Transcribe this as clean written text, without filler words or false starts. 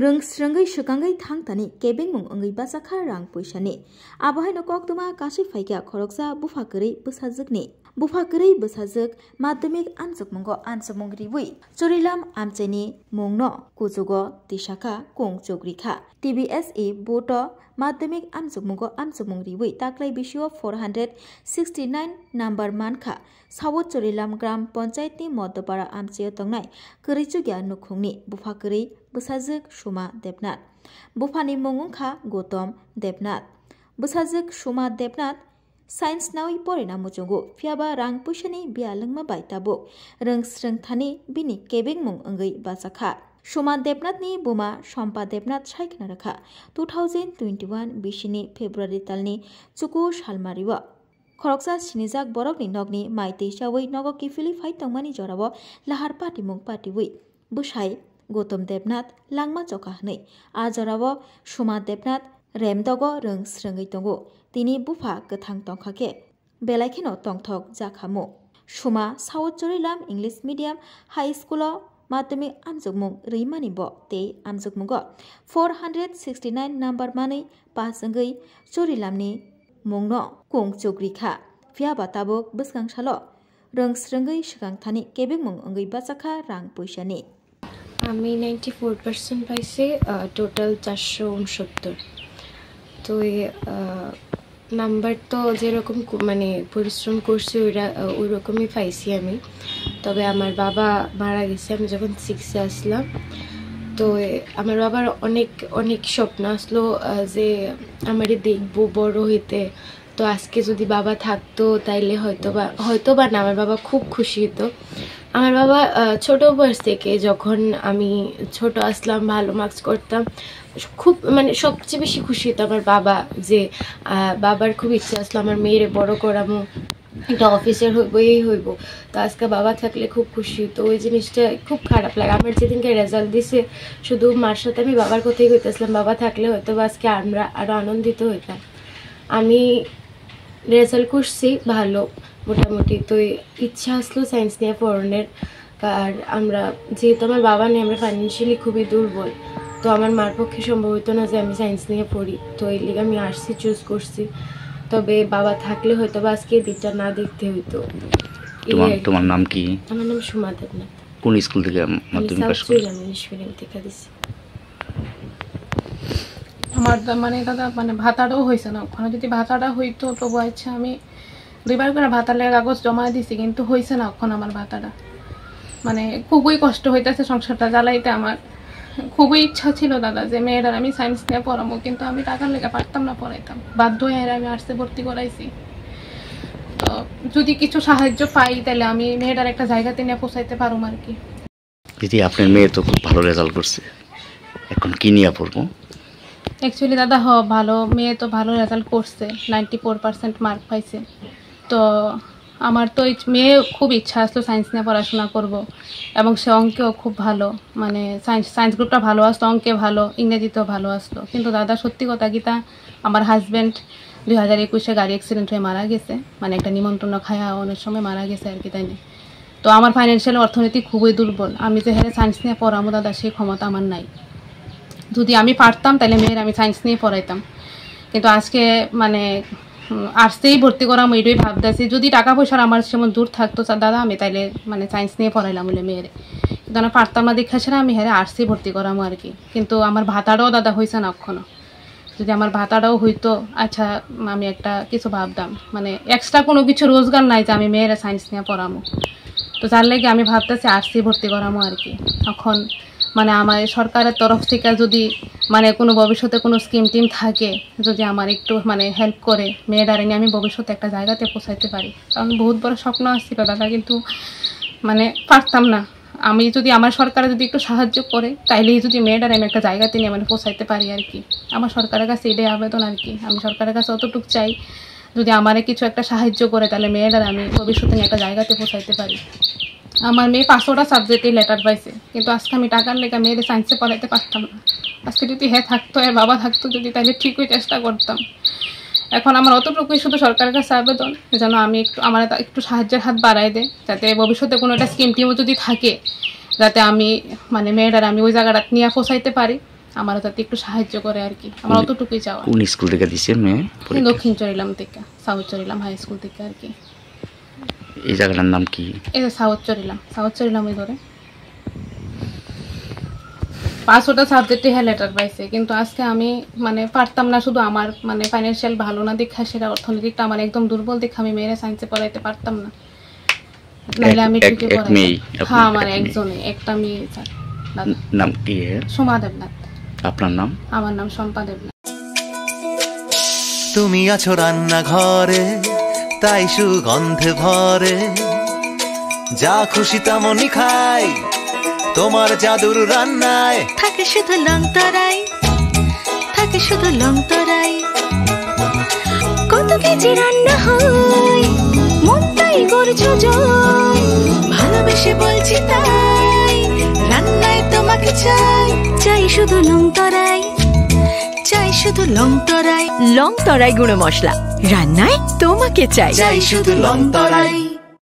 रोंस्रंगै सुकांगै थांतानि केबेंमुं अंगै बासाखा रां पैसानि आबहाय नककतमा काशी फाइका खरकसा बुफाकरै बसाजोकनि बुफाकरै बसाजोक माध्यमिक आनजकमंगो आनसमंग रिबुइ चोरिलाम आमचेनि मुंगनो कुजुगो तिशाखा kung चोगरिखा TBSE बोटो माध्यमिक आमजकमंग रिबुइ ताक्लाइ बिशियो 469 नम्बर मानखा सावो चोरिलाम ग्राम पंचायतनि मध्यपारा आमचेयो तंगनाय करिचुग्या नुखुंगनि बुफाकरै बसाजोक सुमा देबनाथ बुफानि मुंगखा गौतम देबनाथ बसाजोक सुमा देबनाथ साइन्स नावै परेना मुचुगु फियाबा रां पुइसानि बियालंमा बायताबु रोंस्रोंथानि बिनि केबें मुं अंगै बासाखा सुमा देबनाथनि बुमा शम्पा देबनाथ सायखना रखा 2021 बिसिनि फेब्रुवारि तालनि चुकु सालमारिवा खरकसा सिनिजाक बरकनि नगनि माइतै सावै नग किफिलि फाइतंमानि जरावो लाहार पार्टी मुं पार्टीवै बुसाय गौतम देबनाथ लांमा चका हनै आजरावो सुमा देबनाथ रेमदगो रोंस्रोङै दंगो तिनि बुफा गोथां तंखाके बेलायखेनो तंथक जाखामो सुमा साउथ चोरिलाम इंलिश मीडियम हाई स्कूल माध्यमिक आमजकमुं रैमानिबो ते आमजकमुंगो 469 नम्बर मानै पासंगै चोरिलामनि मुंनो कुंग चोगरिखा फिया बाताबो बसगांसालो रोंस्रोङै सिगांथानि केबेंमुं अंगै बासाखा रां पैसानि আমি 94% পাইছি টোটাল 469 তো নাম্বার তো যেরকম মানে পরিশ্রম করছি ওই রকমই পাইছি আমি তবে আমার বাবা মারা গেছে আমি যখন 6 এ আসলাম তো আমার বাবার অনেক অনেক স্বপ্ন আসলো যে আমারে দেখবো বড় হইতে তো আজকে যদি বাবা থাকতো তাইলে হয়তো বা না আমার বাবা খুব খুশি হতো আমার বাবা ছোট বয়স থেকে যখন আমি ছোট আসলাম ভালো মার্কস করতাম খুব মানে সবচেয়ে বেশি খুশি হতো আমার বাবা যে বাবার খুব ইচ্ছা আসলো আমার মেয়েরে বড় করামো একটা অফিসার হইব তো আজকে বাবা থাকলে খুব খুশি হতো ওই জিনিসটা খুব খারাপ লাগে আমার যেদিনকে রেজাল্ট দিছে শুধু মার সাথে আমি বাবার কথাই কইতেছিলাম বাবা থাকলে হয়তো বা আজকে আমরা আরো আনন্দিত হইতাম আমি রেজাল্ট করছি ভালো মোটামুটি তো ইচ্ছা আসলো সায়েন্স নিয়ে পড়ানোর আর আমরা যেহেতু আমার বাবা নেই আমরা ফাইন্যান্সিয়ালি খুবই দুর্বল তো আমার মার পক্ষে সম্ভব হতো না যে আমি সায়েন্স নিয়ে পড়ি তো এই লিগে আমি আর্টসই চুজ করছি তবে বাবা থাকলে হয়তো বা আজকে দিকটা না দেখতে হইতো তোমার নাম কি আমার নাম সুমা দেবনাথ কোন স্কুল থেকে মাধ্যমিক পাস করলে ইংলিশ মিডিয়াম থেকে দিছি আমার মানে দাদা মানে ভাতাটাও হয়েছে না ওখানে যদি ভাতাটা হইতো তবু আচ্ছা আমি দুইবার করে ভাতার লেগে কাগজ জমা দিছি কিন্তু হয়েছে না ওখানে আমার ভাতাটা মানে খুবই কষ্ট হইতেছে সংসারটা জ্বালাইতে আমার খুবই ইচ্ছা ছিল দাদা যে মেয়েরা আমি সায়েন্স নিয়ে পড়াবো কিন্তু আমি টাকার লেগে পারতাম না পড়াইতাম বাধ্য হয়ে আমি আর্টসে ভর্তি করাইছি তো যদি কিছু সাহায্য পাই তাহলে আমি মেয়েটার একটা জায়গাতে নিয়ে পৌঁছাইতে পারবো আর কি দিদি আপনার মেয়ে তো খুব ভালো রেজাল্ট করছে এখন কি নিয়ে পড়বো অ্যাকচুয়ালি দাদা ভালো মেয়ে তো ভালো রেজাল্ট করছে 94% মার্ক পাইছে তো আমার তো মেয়ে খুব ইচ্ছা আসলো সায়েন্স নিয়ে পড়াশোনা করব এবং সে অঙ্কেও খুব ভালো মানে সায়েন্স গ্রুপটা ভালো আসলো অঙ্কে ভালো ইংরেজিতেও ভালো আসলো কিন্তু দাদা সত্যি কথা গীতা আমার হাজব্যান্ড 2021-এ গাড়ি অ্যাক্সিডেন্ট হয়ে মারা গেছে মানে একটা নিমন্ত্রণ খায়া অনেক সময় মারা গেছে আর কি তাই না তো আমার ফাইন্যান্সিয়াল অর্থনীতি খুবই দুর্বল আমি যে সায়েন্স নিয়ে পড়াবো দাদা সেই ক্ষমতা আমার নাই যদি আমি পারতাম তাহলে মেয়ের আমি সায়েন্স নিয়ে পড়াইতাম কিন্তু আজকে মানে আর্টসেই ভর্তি করাম এটাই ভাবতেছি যদি টাকা পয়সার আমার সেমন দূর থাকতো দাদা আমি তাইলে মানে সায়েন্স নিয়ে পড়াইলাম বলে মেয়েরে কিন্তু আমি পারতাম না দেখা ছাড়া আমি আর্টসেই ভর্তি করামো আর কি কিন্তু আমার ভাতাটাও দাদা হয়েছে না এখনো যদি আমার ভাতাটাও হইতো আচ্ছা আমি একটা কিছু ভাবতাম মানে এক্সট্রা কোনো কিছু রোজগার নাই যে আমি মেয়েরা সায়েন্স নিয়ে পড়ামো তো যার লেগে আমি ভাবতেছি আর্টসেই ভর্তি করামো আর কি এখন মানে আমার সরকারের তরফ থেকে যদি মানে কোনো ভবিষ্যতে কোনো স্কিম টিম থাকে যদি আমার একটু মানে হেল্প করে মেয়েটারে নিয়ে আমি ভবিষ্যতে একটা জায়গাতে পৌঁছাইতে পারি কারণ বহুত বড় স্বপ্ন আসছিল দাদা কিন্তু মানে পারতাম না আমি যদি আমার সরকারে যদি একটু সাহায্য করে তাইলেই যদি মেয়েটারে আমি একটা জায়গাতে নিয়ে মানে পৌঁছাইতে পারি আর কি আমার সরকারের কাছে এটাই আবেদন আর কি আমি সরকারের কাছে অতটুকু চাই যদি আমারে কিছু একটা সাহায্য করে তাহলে মেয়েটারে আমি ভবিষ্যতে নিয়ে একটা জায়গাতে পৌঁছাইতে পারি আমার মেয়ে 5টা সাবজেক্টে লেটার পাইছে কিন্তু আজকে আমি টাকার লেগে মেয়েরে সায়েন্সে পড়াইতে পারতাম না আজকে যদি থাকতো বাবা থাকতো যদি তাহলে ঠিকই চেষ্টা করতাম এখন আমার অতটুকুই শুধু সরকারের কাছে আবেদন যেন আমি আমার একটু সাহায্যের হাত বাড়াই দেয় যাতে ভবিষ্যতে কোনো একটা স্কিম টিমও যদি থাকে যাতে আমি মানে মেয়েটার আমি ওই জায়গাটা নিয়ে পৌঁছাইতে পারি আমার যাতে একটু সাহায্য করে আর কি, আমার অতটুকুই চাওয়া। কোন স্কুল থেকে দিছেন মেয়ে? দক্ষিণ চরিলাম থেকে, সাউথ চরিলাম হাই স্কুল থেকে আর কি। এই জায়গাটার নাম কি? এই যে সাউথ চরিলাম ওই ধরে 5টা সাবজেক্টে লেটার পাইছে, কিন্তু আজকে আমি মানে পারতাম না, শুধু আমার মানে ফাইন্যান্সিয়াল ভালো না দেখা, সেটা অর্থনৈতিকটা আমার একদম দুর্বল দেখা আমি মেয়েরা সায়েন্সে পড়াইতে পারতাম না, নাহলে আমি ঠিকই পড়াই। হ্যাঁ আমার একজনে একটা মেয়ে। নাম কি? সোমা দেবনাথ। আপনার নাম? আমার নাম শম্পা দেবনাথ। তুমি আছো রান্নাঘরে, তাই সুগন্ধে ভরে, যা খুশি তেমনই খাই, তোমার জাদুর রান্নায় থাকে শুধু লং তরাই, থাকে শুধু লং তরাই। কত কেজি রান্না হয়, মনটাই করছো জয়, ভালোবেসে বলছি তাই, রান্নায় তোমাকে চাই, চাই শুধু লং তরাই, চাই শুধু লং তরাই। লং তরাই গুঁড়ো মশলা, রান্নায় তোমাকে চাই, চাই শুধু লং তরাই।